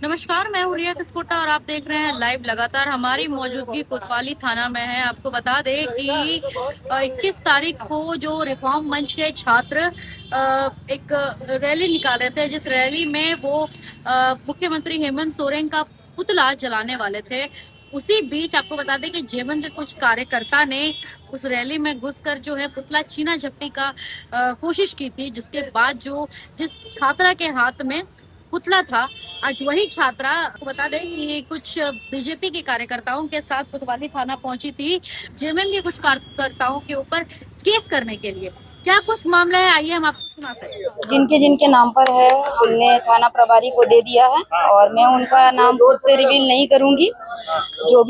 नमस्कार, मैं हूं रिया किस्पोटा और आप देख रहे हैं लाइव। लगातार हमारी मौजूदगी कोतवाली थाना में है। आपको बता दें कि 21 तारीख को जो रिफॉर्म मंच के छात्र एक रैली निकाल रहे थे, जिस रैली में वो मुख्यमंत्री हेमंत सोरेन का पुतला जलाने वाले थे। उसी बीच आपको बता दें कि जेएमएम के कुछ कार्यकर्ता ने उस रैली में घुसकर जो है पुतला छीना झपटी का कोशिश की थी, जिसके बाद जिस छात्रा के हाथ में पुतला था, आज वही छात्रा, आपको बता दें कि कुछ बीजेपी के कार्यकर्ताओं के साथ कोतवाली थाना पहुंची थी जेएमएम के कुछ कार्यकर्ताओं के ऊपर केस करने के लिए। क्या कुछ मामला है, आइए हम आपको सुनाते हैं। जिनके जिनके नाम पर है हमने थाना प्रभारी को दे दिया है और मैं उनका नाम खुद से रिवील नहीं करूंगी। जो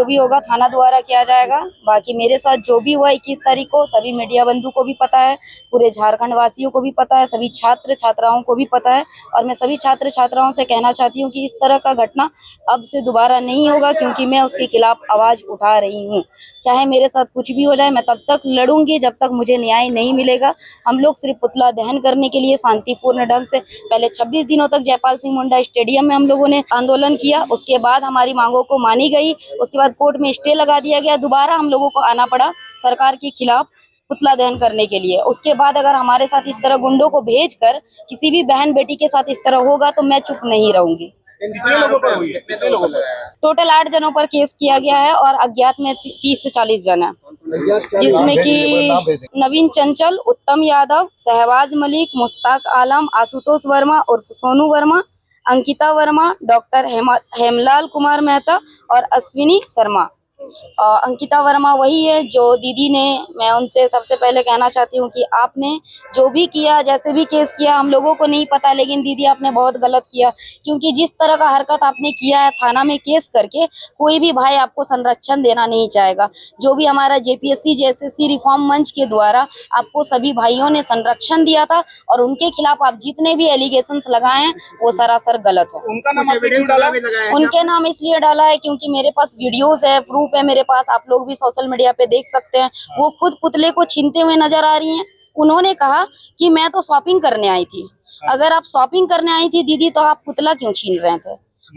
भी होगा थाना द्वारा किया जाएगा। बाकी मेरे साथ जो भी हुआ 21 तारीख को सभी मीडिया बंधु को भी पता है, पूरे झारखंड वासियों को भी पता है, सभी छात्र छात्राओं को भी पता है। और मैं सभी छात्र छात्राओं से कहना चाहती हूँ कि इस तरह का घटना अब से दोबारा नहीं होगा, क्योंकि मैं उसके खिलाफ आवाज उठा रही हूँ। चाहे मेरे साथ कुछ भी हो जाए, मैं तब तक लड़ूंगी जब तक मुझे न्याय नहीं मिलेगा। हम लोग सिर्फ पुतला दहन करने के लिए शांतिपूर्ण ढंग से पहले 26 दिनों तक जयपाल सिंह मुंडा स्टेडियम में हम लोगों ने आंदोलन किया। उसके बाद हमारी मांगों को मानी गई, उसके बाद कोर्ट में स्टे लगा दिया गया। दोबारा हम लोगों को आना पड़ा सरकार के खिलाफ पुतला दहन करने के लिए। उसके बाद अगर हमारे साथ इस तरह गुंडों को भेजकर किसी भी बहन बेटी के साथ इस तरह होगा तो मैं चुप नहीं रहूंगी। कितने लोगों पर हुई है? कितने लोगों पर? टोटल 8 जनों पर केस किया गया है और अज्ञात में 30 से 40 जन है, जिसमें कि नवीन चंचल, उत्तम यादव, शहबाज मलिक, मुश्ताक आलम, आशुतोष वर्मा उर्फ सोनू वर्मा, अंकिता वर्मा, डॉक्टर हेमलाल कुमार मेहता और अश्विनी शर्मा। अंकिता वर्मा वही है जो दीदी ने, मैं उनसे सबसे पहले कहना चाहती हूँ कि आपने जो भी किया, जैसे भी केस किया, हम लोगों को नहीं पता, लेकिन दीदी आपने बहुत गलत किया। क्योंकि जिस तरह का हरकत आपने किया है थाना में केस करके, कोई भी भाई आपको संरक्षण देना नहीं चाहेगा। जो भी हमारा जेपीएससी जेएसएससी रिफॉर्म मंच के द्वारा आपको सभी भाइयों ने संरक्षण दिया था और उनके खिलाफ आप जितने भी एलिगेशंस लगाए हैं वो सरासर गलत है। उनका नाम आपने क्यों डाला? उनके नाम इसलिए डाला है क्योंकि मेरे पास वीडियोस है, प्रूफ है मेरे पास, आप लोग भी सोशल मीडिया पे देख सकते हैं। वो खुद पुतले को छीनते हुए नजर आ रही हैं। उन्होंने कहा कि मैं तो शॉपिंग करने आई थी। अगर आप शॉपिंग करने आई थी दीदी तो आप पुतला क्यों छीन रहे थे?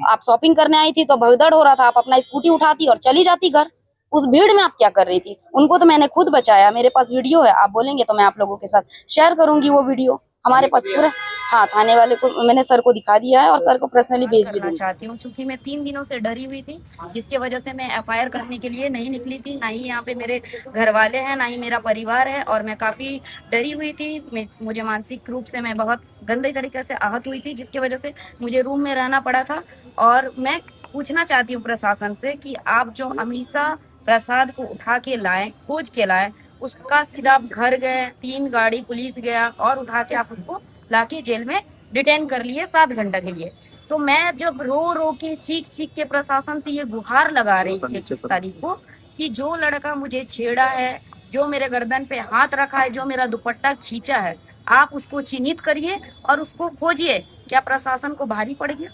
आप शॉपिंग करने आई थी तो भगदड़ हो रहा था, आप अपना स्कूटी उठाती और चली जाती घर। उस भीड़ में आप क्या कर रही थी? उनको तो मैंने खुद बचाया, मेरे पास वीडियो है, आप बोलेंगे तो मैं आप लोगों के साथ शेयर करूंगी वो वीडियो, हमारे पास पूरा। हाँ, थाने वाले को मैंने सर को दिखा दिया है और सर को पर्सनली भेज भी दूंगी। चाहती हूँ क्योंकि मैं 3 दिनों से डरी हुई थी, जिसकी वजह से मैं एफआईआर करने के लिए नहीं निकली थी। ना ही यहाँ पे मेरे घर वाले हैं, ना ही मेरा परिवार है, और मैं काफी डरी हुई थी। मुझे मानसिक रूप से मैं बहुत गंदे तरीके से आहत हुई थी, जिसकी वजह से मुझे रूम में रहना पड़ा था। और मैं पूछना चाहती हूँ प्रशासन से कि आप जो अमीषा प्रसाद को उठा के लाए, खोज के लाए, उसका सीधा आप घर गए, 3 गाड़ी पुलिस गया और उठा के आप उसको लाके जेल में डिटेन कर लिए 7 घंटा के लिए। तो मैं जब रो रो के चीख चीख के प्रशासन से ये गुहार लगा रही थी 21 तारीख को कि जो लड़का मुझे छेड़ा है, जो मेरे गर्दन पे हाथ रखा है, जो मेरा दुपट्टा खींचा है, आप उसको चिन्हित करिए और उसको खोजिए। क्या प्रशासन को भारी पड़ गया?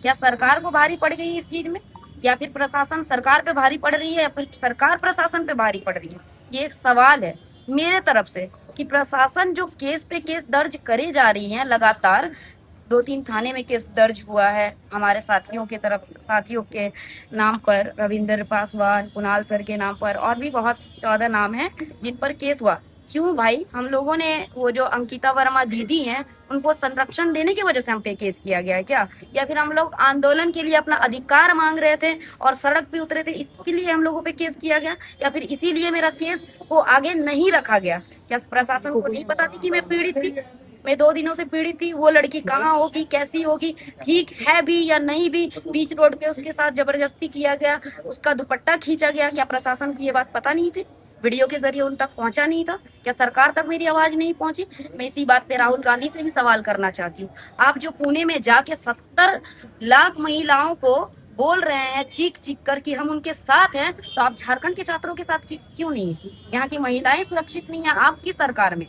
क्या सरकार को भारी पड़ गई इस चीज में, या फिर प्रशासन सरकार पे भारी पड़ रही है, या फिर सरकार प्रशासन पे भारी पड़ रही है? ये एक सवाल है मेरे तरफ से कि प्रशासन जो केस पे केस दर्ज करे जा रही है लगातार। 2-3 थाने में केस दर्ज हुआ है हमारे साथियों के नाम पर, रविंद्र पासवान, कुणाल सर के नाम पर, और भी बहुत ज्यादा नाम है जिन पर केस हुआ। क्यों भाई? हम लोगों ने वो जो अंकिता वर्मा दीदी हैं उनको संरक्षण देने की वजह से हम पे केस किया गया है क्या? या फिर हम लोग आंदोलन के लिए अपना अधिकार मांग रहे थे और सड़क पे उतरे थे, इसके लिए हम लोगों पे केस किया गया? या फिर इसीलिए मेरा केस को आगे नहीं रखा गया? क्या प्रशासन को नहीं पता थी कि मैं पीड़ित थी? मैं 2 दिनों से पीड़ित थी। वो लड़की कहाँ होगी, कैसी होगी, ठीक है भी या नहीं भी, बीच रोड पे उसके साथ जबरदस्ती किया गया, उसका दुपट्टा खींचा गया, क्या प्रशासन को ये बात पता नहीं थी? वीडियो के जरिए उन तक पहुंचा नहीं था? क्या सरकार तक मेरी आवाज नहीं पहुंची? मैं इसी बात पे राहुल गांधी से भी सवाल करना चाहती हूँ। आप जो पुणे में जाके 70 लाख महिलाओं को बोल रहे हैं चीख चीख कर कि हम उनके साथ हैं, तो आप झारखंड के छात्रों के साथ क्यों नहीं है? यहाँ की महिलाएं सुरक्षित नहीं है आपकी सरकार में।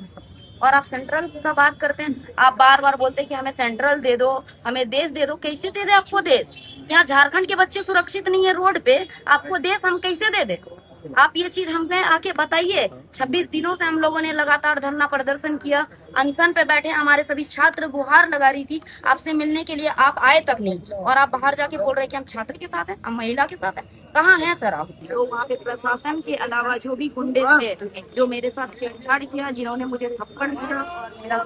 और आप सेंट्रल का बात करते हैं, आप बार बार बोलते हैं कि हमें सेंट्रल दे दो, हमें देश दे दो। कैसे दे दे आपको देश? यहाँ झारखंड के बच्चे सुरक्षित नहीं है रोड पे, आपको देश हम कैसे दे दे? आप ये चीज हम पे आके बताइए। 26 दिनों से हम लोगों ने लगातार धरना प्रदर्शन किया, अनशन पे बैठे, हमारे सभी छात्र गुहार लगा रही थी आपसे मिलने के लिए, आप आए तक नहीं, और आप बाहर जाके बोल रहे हैं कि हम छात्र के साथ हैं, हम महिला के साथ हैं। कहाँ हैं सर आप? तो वहाँ पे प्रशासन के अलावा जो भी गुंडे थे, जो मेरे साथ छेड़छाड़ किया, जिन्होंने मुझे थप्पड़ मारा और मेरा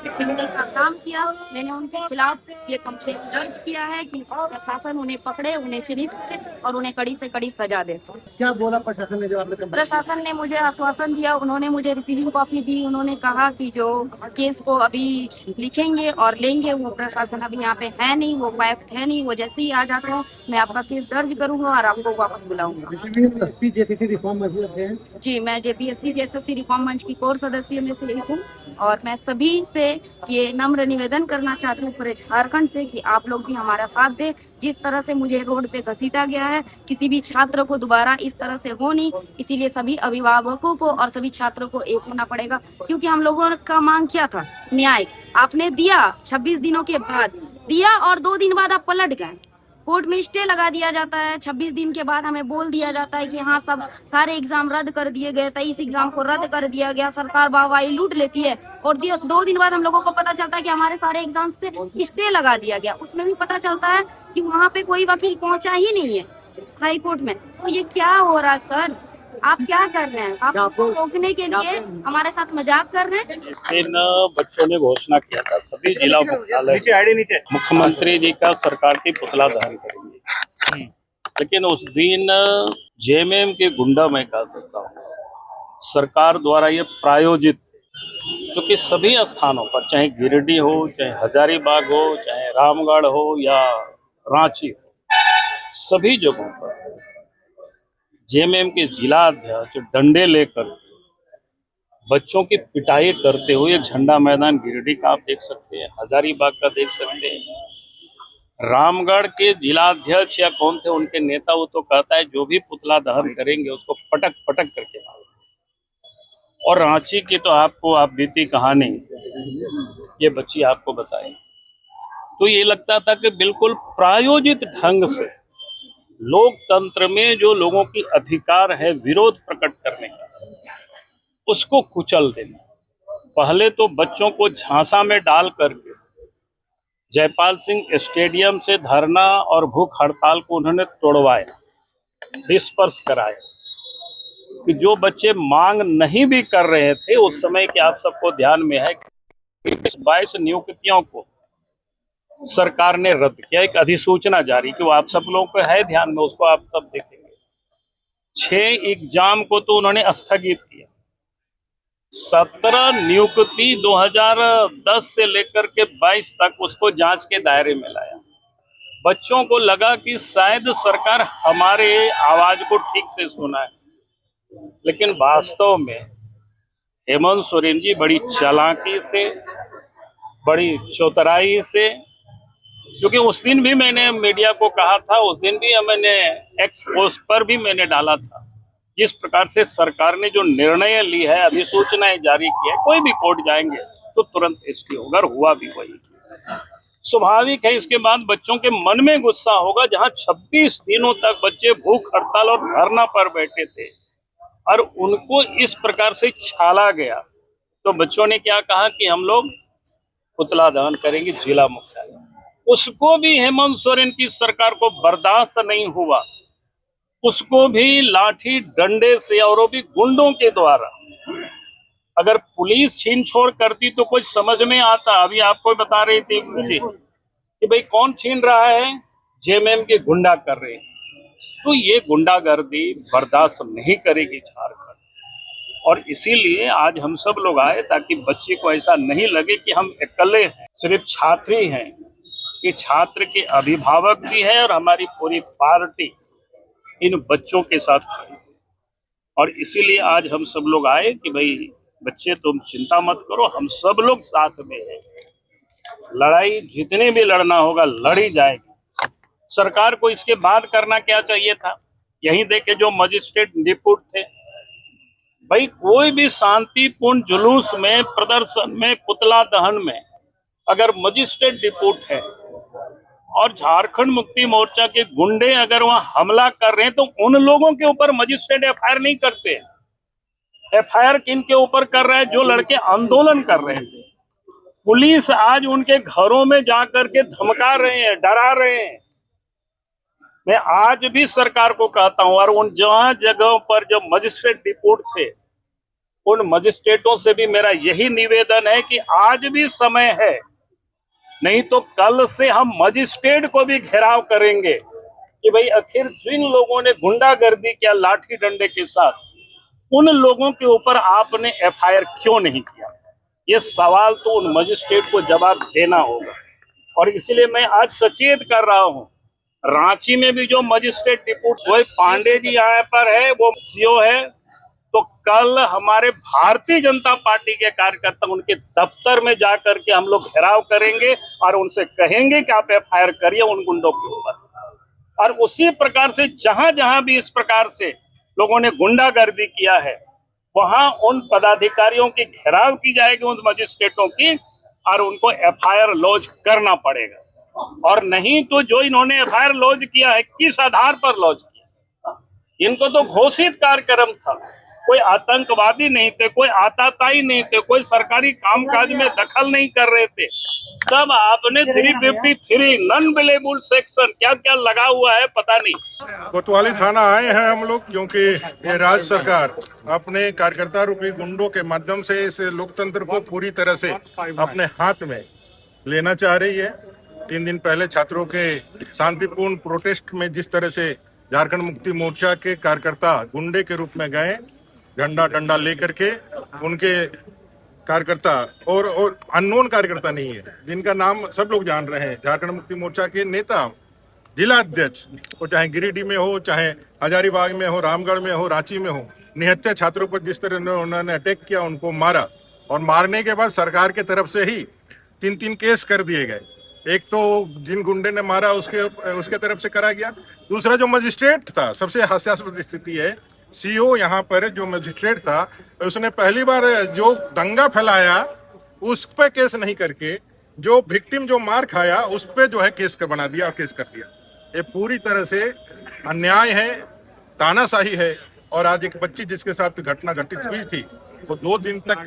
फिंगर का काम किया, मैंने उनके खिलाफ ये कंप्लेंट दर्ज किया है कि प्रशासन उन्हें पकड़े, उन्हें चिन्हित करे और उन्हें कड़ी से कड़ी सजा दे। क्या बोला प्रशासन ने जब आपने कंप्लेंट प्रशासन ने मुझे आश्वासन दिया, उन्होंने मुझे रिसीविंग कॉपी दी, उन्होंने कहा कि जो केस को अभी लिखेंगे और लेंगे, वो प्रशासन अभी यहाँ पे है नहीं, वो उपायुक्त है नहीं, वो जैसे ही आ जाता है मैं आपका केस दर्ज करूंगा और आपको वापस बुलाऊंगा। जेपीएससी जैसे रिफॉर्म मंच थे? जी, मैं जेपीएससी जैसे रिफॉर्म मंच की कोर सदस्य में से एक हूँ और मैं सभी से ये नम्र निवेदन करना चाहती हूँ पूरे झारखंड से कि आप लोग भी हमारा साथ दें। जिस तरह से मुझे रोड पे घसीटा गया है, किसी भी छात्र को दोबारा इस तरह से हो नहीं, इसीलिए सभी अभिभावकों को और सभी छात्रों को एक होना पड़ेगा, क्योंकि हम लोगों का मांग क्या था? न्याय। आपने दिया, 26 दिनों के बाद दिया और 2 दिन बाद आप पलट गए। कोर्ट में स्टे लगा दिया जाता है, 26 दिन के बाद हमें बोल दिया जाता है कि हाँ सब सारे एग्जाम रद्द कर दिए गए, 23 एग्जाम को रद्द कर दिया गया, सरकार वाहवाही लूट लेती है। और 2 दिन बाद हम लोगों को पता चलता है कि हमारे सारे एग्जाम से स्टे लगा दिया गया। उसमें भी पता चलता है कि वहाँ पे कोई वकील पहुंचा ही नहीं है हाई कोर्ट में। तो ये क्या हो रहा है सर? आप क्या कर रहे हैं? आप रोकने के लिए हमारे साथ मजाक कर रहे हैं। इस दिन बच्चों ने घोषणा किया था सभी जिला मुख्यालय मुख्यमंत्री जी का सरकार की पुतला दहन करेंगे, लेकिन उस दिन जेएमएम के गुंडा मैं कह सकता हूँ सरकार द्वारा ये प्रायोजित, क्योंकि सभी स्थानों पर चाहे गिरिडीह हो, चाहे हजारीबाग हो, चाहे रामगढ़ हो या रांची हो, सभी जगहों पर जेएमएम के जिला अध्यक्ष डंडे लेकर बच्चों की पिटाई करते हुए झंडा मैदान गिरिडीह का आप देख सकते हैं, हजारीबाग का देख सकते हैं, रामगढ़ के जिलाध्यक्ष या कौन थे उनके नेता, वो तो कहता है जो भी पुतला दहन करेंगे उसको पटक पटक करके मारेंगे। और रांची की तो आपको आप बीती कहानी ये बच्ची आपको बताए, तो ये लगता था कि बिल्कुल प्रायोजित ढंग से लोकतंत्र में जो लोगों की अधिकार है विरोध प्रकट करने का, उसको कुचल देना। पहले तो बच्चों को झांसा में डाल करके जयपाल सिंह स्टेडियम से धरना और भूख हड़ताल को उन्होंने तोड़वाया, डिस्पर्स कराया, कि जो बच्चे मांग नहीं भी कर रहे थे उस समय के आप सबको ध्यान में है कि 22 नियुक्तियों को सरकार ने रद्द किया, एक अधिसूचना जारी की, वो आप सब लोगों को है ध्यान में, उसको आप सब देखेंगे। 6 एग्जाम को तो उन्होंने स्थगित किया। 17 नियुक्ति 2010 से लेकर के 22 तक उसको जांच के दायरे में लाया। बच्चों को लगा कि शायद सरकार हमारे आवाज को ठीक से सुना है, लेकिन वास्तव में हेमंत सोरेन जी बड़ी चालाकी से, बड़ी चौतराई से, क्योंकि उस दिन भी मैंने मीडिया को कहा था, उस दिन भी मैंने एक्स पोस्ट पर भी मैंने डाला था, जिस प्रकार से सरकार ने जो निर्णय ली है, अधिसूचनाएं जारी की है, कोई भी कोर्ट जाएंगे तो तुरंत स्टे होगा, और हुआ भी वही। स्वाभाविक है इसके बाद बच्चों के मन में गुस्सा होगा, जहां 26 दिनों तक बच्चे भूख हड़ताल और धरना पर बैठे थे और उनको इस प्रकार से छाला गया, तो बच्चों ने क्या कहा कि हम लोग पुतला दहन करेंगे जिला मुख्यालय। उसको भी हेमंत सोरेन की सरकार को बर्दाश्त नहीं हुआ, उसको भी लाठी डंडे से और वो भी गुंडों के द्वारा। अगर पुलिस छीन छोड़ करती तो कुछ समझ में आता। अभी आपको बता रही थी जी कि भाई कौन छीन रहा है, जेएमएम के गुंडा कर रहे हैं। तो ये गुंडागर्दी बर्दाश्त नहीं करेगी झारखंड, और इसीलिए आज हम सब लोग आए ताकि बच्चे को ऐसा नहीं लगे कि हम अकेले सिर्फ छात्र ही हैं, कि छात्र के अभिभावक भी है और हमारी पूरी पार्टी इन बच्चों के साथ खड़ी। और इसीलिए आज हम सब लोग आए कि भाई बच्चे तुम चिंता मत करो, हम सब लोग साथ में हैं, लड़ाई जितने भी लड़ना होगा लड़ी जाएगी। सरकार को इसके बाद करना क्या चाहिए था, यही देखे जो मजिस्ट्रेट डिप्यूट थे, भाई कोई भी शांतिपूर्ण जुलूस में, प्रदर्शन में, पुतला दहन में अगर मजिस्ट्रेट डिप्यूट है और झारखंड मुक्ति मोर्चा के गुंडे अगर वहां हमला कर रहे हैं तो उन लोगों के ऊपर मजिस्ट्रेट एफआईआर नहीं करते। एफआईआर किन के ऊपर कर रहा है? जो लड़के आंदोलन कर रहे थे। पुलिस आज उनके घरों में जाकर के धमका रहे हैं, डरा रहे हैं। मैं आज भी सरकार को कहता हूं, और उन जहां जगहों पर जो मजिस्ट्रेट डिपोट थे उन मजिस्ट्रेटों से भी मेरा यही निवेदन है कि आज भी समय है, नहीं तो कल से हम मजिस्ट्रेट को भी घेराव करेंगे कि भाई आखिर जिन लोगों ने गुंडागर्दी किया लाठी डंडे के साथ, उन लोगों के ऊपर आपने एफआईआर क्यों नहीं किया? ये सवाल तो उन मजिस्ट्रेट को जवाब देना होगा। और इसलिए मैं आज सचेत कर रहा हूं, रांची में भी जो मजिस्ट्रेट डिप्टी वही पांडे जी यहाँ पर है, वो सीओ है, तो कल हमारे भारतीय जनता पार्टी के कार्यकर्ता उनके दफ्तर में जाकर के हम लोग घेराव करेंगे और उनसे कहेंगे कि आप एफआईआर करिए उन गुंडों के ऊपर। और उसी प्रकार से जहां जहां भी इस प्रकार से लोगों ने गुंडागर्दी किया है वहां उन पदाधिकारियों की घेराव की जाएगी, उन मजिस्ट्रेटों की, और उनको एफआईआर लॉन्च करना पड़ेगा। और नहीं तो जो इन्होंने एफआईआर लॉन्च किया है, किस आधार पर लॉन्च किया? इनको तो घोषित कार्यक्रम था, कोई आतंकवादी नहीं थे, कोई आताताई नहीं थे, कोई सरकारी कामकाज में दखल नहीं कर रहे थे। तब आपने 353 नॉन बिलेबल सेक्शन क्या क्या लगा हुआ है पता नहीं। कोतवाली थाना आए हैं हम लोग क्योंकि ये राज्य सरकार अपने कार्यकर्ता रूपी गुंडों के माध्यम से इस लोकतंत्र को पूरी तरह से अपने हाथ में लेना चाह रही है। 3 दिन पहले छात्रों के शांतिपूर्ण प्रोटेस्ट में जिस तरह से झारखंड मुक्ति मोर्चा के कार्यकर्ता गुंडे के रूप में गए, झंडा डंडा लेकर के, उनके कार्यकर्ता और अननोन कार्यकर्ता नहीं है, जिनका नाम सब लोग जान रहे हैं, झारखंड मुक्ति मोर्चा के नेता, जिला अध्यक्ष, वो चाहे गिरिडीह में हो, चाहे हजारीबाग में हो, रामगढ़ में हो, रांची में हो, निहत्थे छात्रों पर जिस तरह उन्होंने अटैक किया, उनको मारा, और मारने के बाद सरकार की तरफ से ही 3 केस कर दिए गए। एक तो जिन गुंडे ने मारा उसके तरफ से करा गया, दूसरा जो मजिस्ट्रेट था, सबसे हास्यास्पद स्थिति है, सीओ यहाँ पर जो मजिस्ट्रेट था, उसने पहली बार जो दंगा फैलाया उस पे केस नहीं करके जो विक्टिम जो मार खाया उस पे जो है केस बना दिया और केस कर दिया। ये पूरी तरह से अन्याय है, तानाशाही है। और आज एक बच्ची जिसके साथ घटना घटित हुई थी, वो 2 दिन तक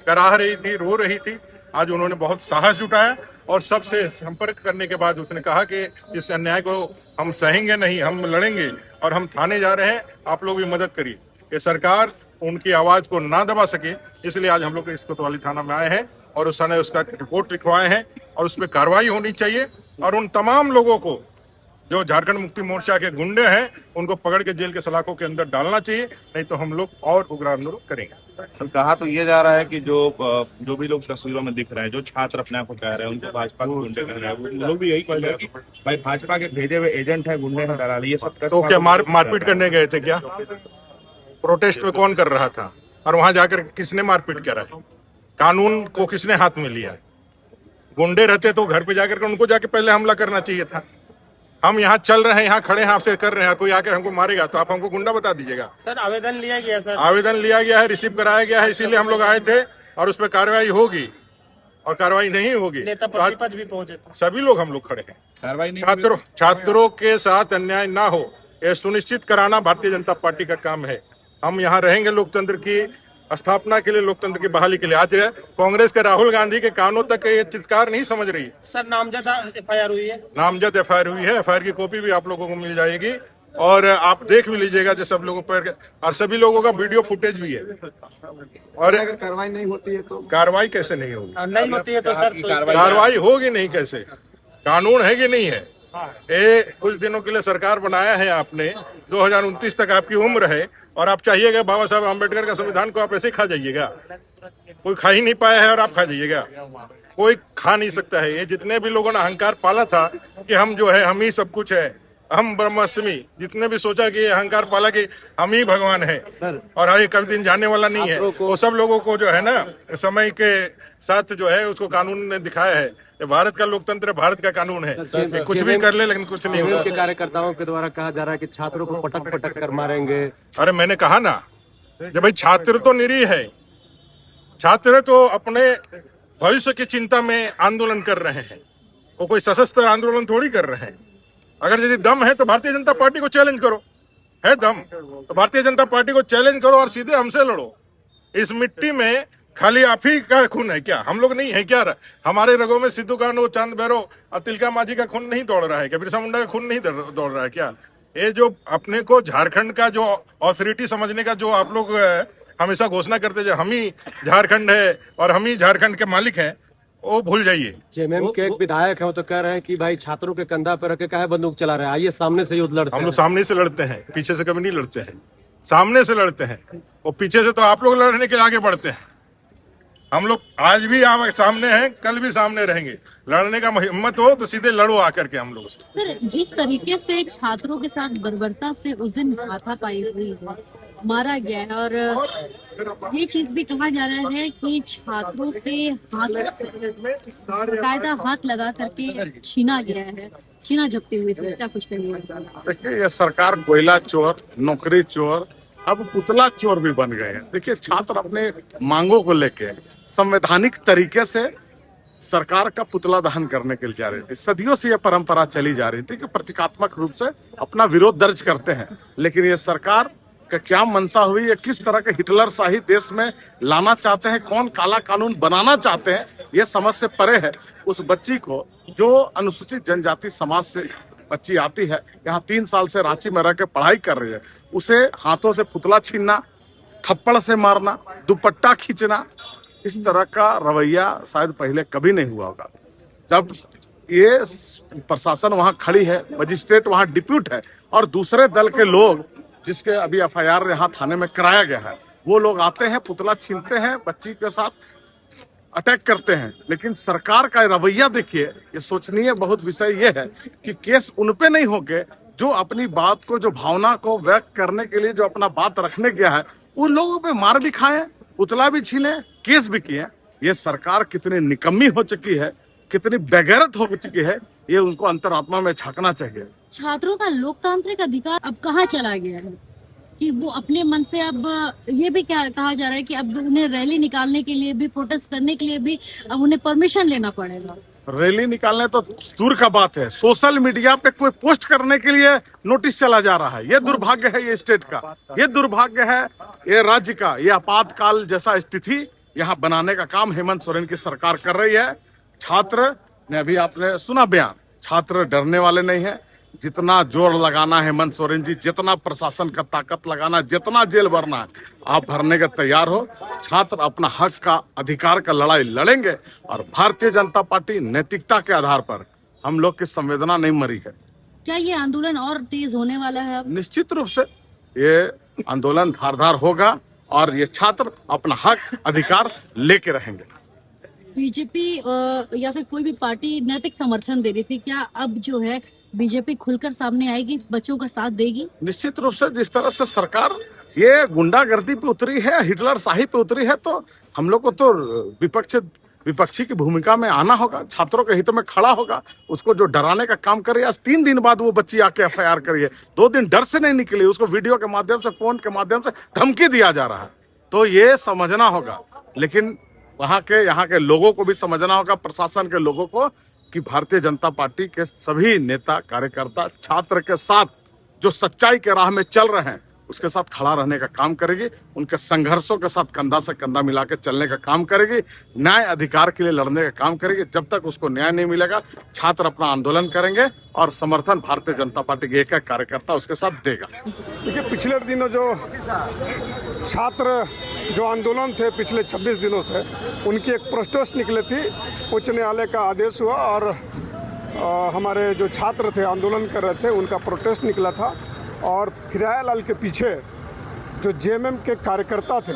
कराह रही थी, रो रही थी। आज उन्होंने बहुत साहस जुटाया और सबसे संपर्क करने के बाद उसने कहा कि इस अन्याय को हम सहेंगे नहीं, हम लड़ेंगे और हम थाने जा रहे हैं, आप लोग भी मदद करिए। ये सरकार उनकी आवाज को ना दबा सके, इसलिए आज हम लोग इस कोतवाली थाना में आए हैं और उस समय उसका रिपोर्ट लिखवाए हैं और उस पर कार्रवाई होनी चाहिए। और उन तमाम लोगों को जो झारखंड मुक्ति मोर्चा के गुंडे हैं उनको पकड़ के जेल के सलाखों के अंदर डालना चाहिए, नहीं तो हम लोग और उग्र आंदोलन करेंगे। सर, कहा तो ये जा रहा है कि जो भी लोग तस्वीरों में दिख रहे हैं, जो छात्र अपने आप को कह रहे हैं उनको भाजपा के गुंडे कह रहे हैं, वो लोग भी यही कह रहे हैं कि भाई भाजपा के भेजे हुए एजेंट है, गुंडे हैं, दलाली, ये सब। तो क्या मारपीट करने गए थे क्या? प्रोटेस्ट में कौन कर रहा था और वहां जाकर किसने मारपीट करा? कानून को किसने हाथ में लिया? गुंडे रहते तो घर पे जाकर उनको जाके पहले हमला करना चाहिए था। हम यहाँ चल रहे हैं, यहाँ खड़े हैं, आपसे कर रहे हैं, कोई आकर हमको मारेगा तो आप हमको गुंडा बता दीजिएगा। सर आवेदन लिया गया, सर आवेदन लिया गया है, रिसीव कराया गया है, इसीलिए हम लोग आए थे और उस पर कार्रवाई होगी। और कार्रवाई नहीं होगी नेता प्रतिपक्ष भी पहुंचे थे, सभी लोग हम लोग खड़े हैं। कार्रवाई नहीं, छात्रों के साथ अन्याय ना हो यह सुनिश्चित कराना भारतीय जनता पार्टी का काम है। हम यहाँ रहेंगे लोकतंत्र की स्थापना के लिए, लोकतंत्र की बहाली के लिए। आज कांग्रेस के राहुल गांधी के कानों तक ये चित्कार नहीं समझ रही। सर नामजद एफआईआर हुई है, नामजद एफआईआर हुई है, एफआईआर की कॉपी भी आप लोगों को मिल जाएगी और आप देख भी लीजिएगा जो सब लोगों पर, और सभी लोगों का वीडियो फुटेज भी है। और अगर कार्रवाई नहीं होती है तो कार्रवाई कैसे नहीं होगी? नहीं होती है तो सर कार्रवाई होगी नहीं कैसे? कानून है कि नहीं है? ये कुछ दिनों के लिए सरकार बनाया है आपने, 2029 तक आपकी उम्र है और आप चाहिएगा बाबा साहब अम्बेडकर का संविधान को आप ऐसे खा जाइएगा? कोई खा ही नहीं पाया है और आप खा जाइएगा? कोई खा नहीं सकता है। ये जितने भी लोगों ने अहंकार पाला था कि हम जो है, हम ही सब कुछ है, हम ब्रह्मास्मि, जितने भी सोचा कि अहंकार पाला कि हम ही भगवान है और ये कभी दिन जाने वाला नहीं है, वो सब लोगों को जो है ना समय के साथ जो है उसको कानून ने दिखाया है। ये भारत का लोकतंत्र, भारत का कानून है, कुछ भी कर ले लेकिन कुछ नहीं होगा। के कार्यकर्ताओं के द्वारा कहा जा रहा है कि छात्रों को पटक पटक कर मारेंगे। अरे मैंने कहा ना, जब भाई छात्र तो निरीह है, छात्र तो अपने भविष्य की चिंता में आंदोलन कर रहे हैं वो कोई सशस्त्र आंदोलन थोड़ी कर रहे हैं। अगर यदि दम है तो भारतीय जनता पार्टी को चैलेंज करो, है दम तो भारतीय जनता पार्टी को चैलेंज करो और सीधे हमसे लड़ो। इस मिट्टी में खाली आप ही का खून है क्या? हम लोग नहीं है क्या? हमारे रगों में सिद्धू कान्हू, चांद भैरव और तिलका मांझी का खून नहीं दौड़ रहा है क्या? बिरसा मुंडा का खून नहीं दौड़ रहा है क्या? ये जो अपने को झारखंड का जो ऑथोरिटी समझने का जो आप लोग हमेशा घोषणा करते जो हम ही झारखंड है और हम ही झारखंड के मालिक हैं, वो भूल जाइए। जेएमएम के एक विधायक है, वो तो कह रहे हैं कि भाई छात्रों के कंधा पर रख के काहे बंदूक चला रहे हैं, आइए सामने से युद्ध लड़ते हम हैं। लोग सामने से लड़ते हैं, पीछे से कभी नहीं लड़ते हैं, सामने से लड़ते हैं। और पीछे से तो आप लोग लड़ने के लिए आगे बढ़ते हैं। हम लोग आज भी सामने हैं, कल भी सामने रहेंगे। लड़ने का हिम्मत हो तो सीधे लड़ो आकर के हम लोग से। सर, जिस तरीके से छात्रों के साथ बर्बरता से उस दिन हाथापाई हुई है, मारा गया है, और ये चीज भी कहा जा रहा है कि छात्रों के हाथों से बाकायदा हाथ लगा करके छीना गया है, छीना झपटी हुई थी, क्या कुछ नहीं हुआ? देखिए, ये सरकार कोयला चोर, नौकरी चोर, अब पुतला चोर भी बन गए हैं। देखिए, छात्र अपने मांगों को लेके संवैधानिक तरीके से सरकार का पुतला दहन करने के लिए जा रहे थे। सदियों से यह परंपरा चली जा रही थी कि प्रतीकात्मक रूप से अपना विरोध दर्ज करते हैं, लेकिन ये सरकार का क्या मंशा हुई, ये किस तरह के हिटलर शाही देश में लाना चाहते हैं, कौन काला कानून बनाना चाहते हैं, ये समझ से परे है। उस बच्ची को जो अनुसूचित जनजाति समाज से बच्ची आती है, यहाँ 3 साल से रांची में रह के पढ़ाई कर रही है, उसे हाथों से पुतला छीनना, थप्पड़ से मारना, दुपट्टा खींचना, इस तरह का रवैया शायद पहले कभी नहीं हुआ होगा। जब ये प्रशासन वहाँ खड़ी है, मजिस्ट्रेट वहाँ डिप्यूट है, और दूसरे दल के लोग जिसके अभी एफआईआर यहाँ थाने में कराया गया है, वो लोग आते हैं, पुतला छीनते हैं, बच्ची के साथ अटैक करते हैं। लेकिन सरकार का रवैया देखिए, ये सोचनीय बहुत विषय ये है कि केस उन पे नहीं होके जो अपनी बात को, जो भावना को व्यक्त करने के लिए जो अपना बात रखने गया है, उन लोगों पे मार भी खाए, पुतला भी छीने, केस भी किए। ये सरकार कितनी निकम्मी हो चुकी है, कितनी बेगैरत हो चुकी है, ये उनको अंतरात्मा में झांकना चाहिए। छात्रों का लोकतांत्रिक अधिकार अब कहाँ चला गया है कि वो अपने मन से, अब ये भी क्या कहा जा रहा है कि अब उन्हें रैली निकालने के लिए भी, प्रोटेस्ट करने के लिए भी अब उन्हें परमिशन लेना पड़ेगा। रैली निकालने तो दूर का बात है, सोशल मीडिया पे कोई पोस्ट करने के लिए नोटिस चला जा रहा है। ये दुर्भाग्य है ये स्टेट का, ये दुर्भाग्य है ये राज्य का। ये आपातकाल जैसा स्थिति यहाँ बनाने का काम हेमंत सोरेन की सरकार कर रही है। छात्र ने, अभी आपने सुना बयान, छात्र डरने वाले नहीं है। जितना जोर लगाना है हेमंत सोरेन जी, जितना प्रशासन का ताकत लगाना, जितना जेल भरना है, आप भरने के तैयार हो। छात्र अपना हक का, अधिकार का लड़ाई लड़ेंगे, और भारतीय जनता पार्टी नैतिकता के आधार पर, हम लोग की संवेदना नहीं मरी है। क्या ये आंदोलन और तेज होने वाला है अब? निश्चित रूप से ये आंदोलन धारदार होगा, और ये छात्र अपना हक, अधिकार लेके रहेंगे। बीजेपी या फिर कोई भी पार्टी नैतिक समर्थन दे रही थी, क्या अब जो है बीजेपी खुलकर सामने आएगी, बच्चों का साथ देगी? निश्चित रूप से जिस तरह से सरकार ये गुंडागर्दी पे उतरी है, हिटलर शाही पे उतरी है, तो हम लोग को तो विपक्षी की भूमिका में आना होगा, छात्रों के हित में खड़ा होगा। उसको जो डराने का काम करे, आज 3 दिन बाद वो बच्ची आके एफआईआर करी है, 2 दिन डर से नहीं निकली, उसको वीडियो के माध्यम से, फोन के माध्यम से धमकी दिया जा रहा है। तो ये समझना होगा, लेकिन वहाँ के, यहाँ के लोगों को भी समझना होगा, प्रशासन के लोगों को, कि भारतीय जनता पार्टी के सभी नेता कार्यकर्ता छात्र के साथ जो सच्चाई के राह में चल रहे हैं, उसके साथ खड़ा रहने का काम करेगी, उनके संघर्षों के साथ कंधा से कंधा मिला के चलने का काम करेगी, न्याय अधिकार के लिए लड़ने का काम करेगी। जब तक उसको न्याय नहीं मिलेगा, छात्र अपना आंदोलन करेंगे, और समर्थन भारतीय जनता पार्टी के एक कार्यकर्ता उसके साथ देगा। देखिए, पिछले दिनों जो छात्र जो आंदोलन थे पिछले 26 दिनों से, उनकी एक प्रोटेस्ट निकली थी, उच्च न्यायालय का आदेश हुआ, और हमारे जो छात्र थे आंदोलन कर रहे थे, उनका प्रोटेस्ट निकला था। और फिराया लाल के पीछे जो जेएमएम के कार्यकर्ता थे,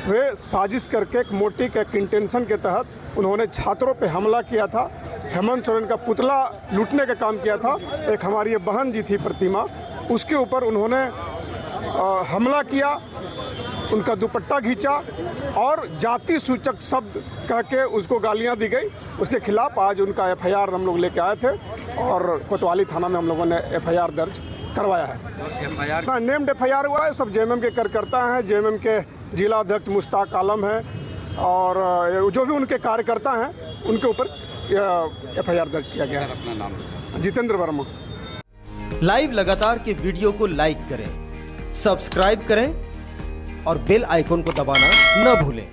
वे साजिश करके एक मोटिव, एक इंटेंशन के तहत उन्होंने छात्रों पे हमला किया था, हेमंत सोरेन का पुतला लूटने का काम किया था। एक हमारी ये बहन जी थी प्रतिमा, उसके ऊपर उन्होंने हमला किया, उनका दुपट्टा खींचा, और जाति सूचक शब्द कह के उसको गालियां दी गई। उसके खिलाफ आज उनका एफआईआर हम लोग लेके आए थे, और कोतवाली थाना में हम लोगों ने एफआईआर दर्ज करवाया है। नेम्ड एफआईआर हुआ है, सब जेएमएम के कार्यकर्ता हैं। जेएमएम के जिला अध्यक्ष मुश्ताक आलम हैं, और जो भी उनके कार्यकर्ता हैं, उनके ऊपर FIR दर्ज किया गया है। अपना नाम जितेंद्र वर्मा। लाइव लगातार के वीडियो को लाइक करें, सब्सक्राइब करें और बेल आइकॉन को दबाना न भूलें।